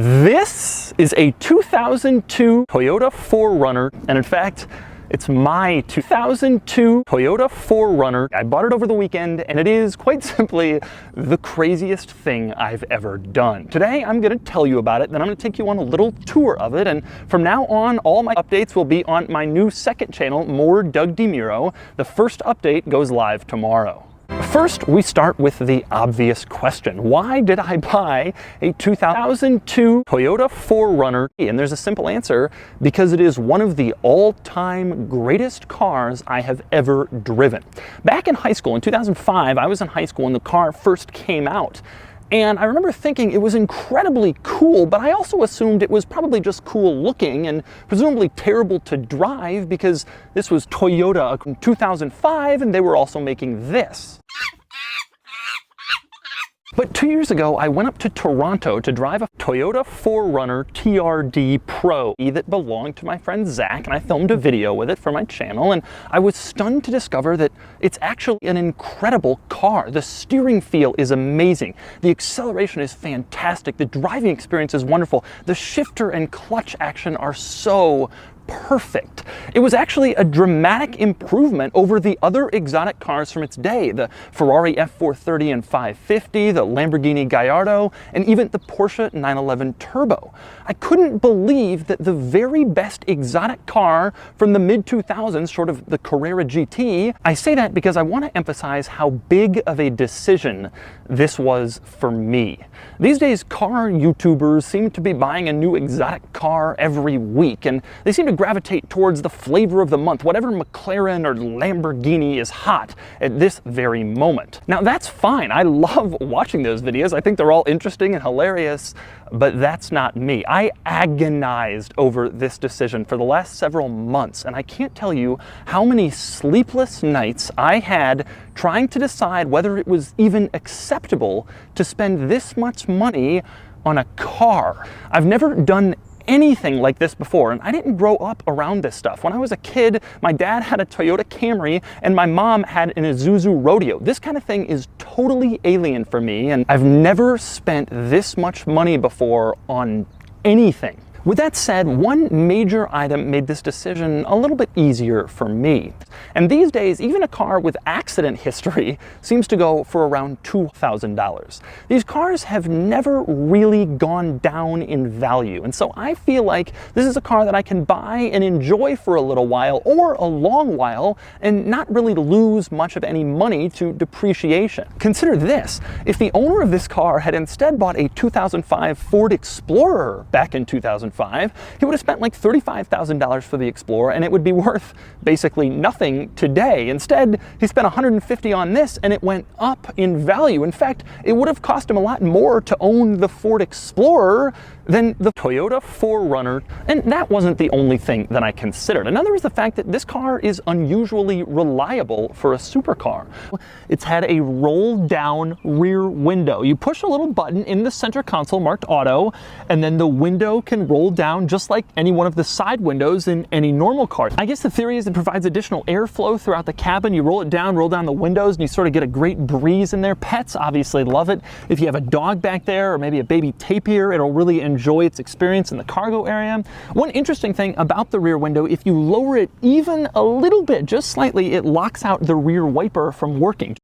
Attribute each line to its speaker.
Speaker 1: This is a 2002 Toyota 4Runner, and in fact, it's my 2002 Toyota 4Runner. I bought it over the weekend, and it is quite simply the craziest thing I've ever done. Today, I'm going to tell you about it, then I'm going to take you on a little tour of it, and from now on, all my updates will be on my new second channel, More Doug Demuro. The first update goes live tomorrow. First, we start with the obvious question. Why did I buy a 2002 Toyota 4Runner? And there's a simple answer: because it is one of the all-time greatest cars I have ever driven. Back in high school, in 2005, I was in high school when the car first came out. And I remember thinking it was incredibly cool, but I also assumed it was probably just cool looking and presumably terrible to drive because this was Toyota in 2005 and they were also making this. But 2 years ago, I went up to Toronto to drive a Toyota 4Runner TRD Pro that belonged to my friend Zach, and I filmed a video with it for my channel, and I was stunned to discover that it's actually an incredible car. The steering feel is amazing. The acceleration is fantastic. The driving experience is wonderful. The shifter and clutch action are so perfect. It was actually a dramatic improvement over the other exotic cars from its day, the Ferrari F430 and 550, the Lamborghini Gallardo, and even the Porsche 911 Turbo. I couldn't believe that the very best exotic car from the mid-2000s, sort of the Carrera GT, I say that because I want to emphasize how big of a decision this was for me. These days, car YouTubers seem to be buying a new exotic car every week, and they seem to gravitate towards the flavor of the month, whatever McLaren or Lamborghini is hot at this very moment. Now that's fine, I love watching those videos, I think they're all interesting and hilarious, but that's not me. I agonized over this decision for the last several months, and I can't tell you how many sleepless nights I had trying to decide whether it was even acceptable to spend this much money on a car. I've never done anything like this before, and I didn't grow up around this stuff. When I was a kid, my dad had a Toyota Camry and my mom had an Isuzu Rodeo. This kind of thing is totally alien for me, and I've never spent this much money before on anything. With that said, one major item made this decision a little bit easier for me. And these days, even a car with accident history seems to go for around $2,000. These cars have never really gone down in value, and so I feel like this is a car that I can buy and enjoy for a little while or a long while and not really lose much of any money to depreciation. Consider this: if the owner of this car had instead bought a 2005 Ford Explorer back in 2005, he would have spent like $35,000 for the Explorer, and it would be worth basically nothing today. Instead, he spent $150,000 on this, and it went up in value. In fact, it would have cost him a lot more to own the Ford Explorer than the Toyota 4Runner, and that wasn't the only thing that I considered. Another is the fact that this car is unusually reliable for a supercar. It's had a roll-down rear window. You push a little button in the center console marked auto, and then the window can roll down just like any one of the side windows in any normal car. I guess the theory is it provides additional airflow throughout the cabin. You roll down the windows, and you sort of get a great breeze in there. Pets obviously love it. If you have a dog back there or maybe a baby tapir, it'll really enjoy its experience in the cargo area. One interesting thing about the rear window, if you lower it even a little bit, just slightly, it locks out the rear wiper from working.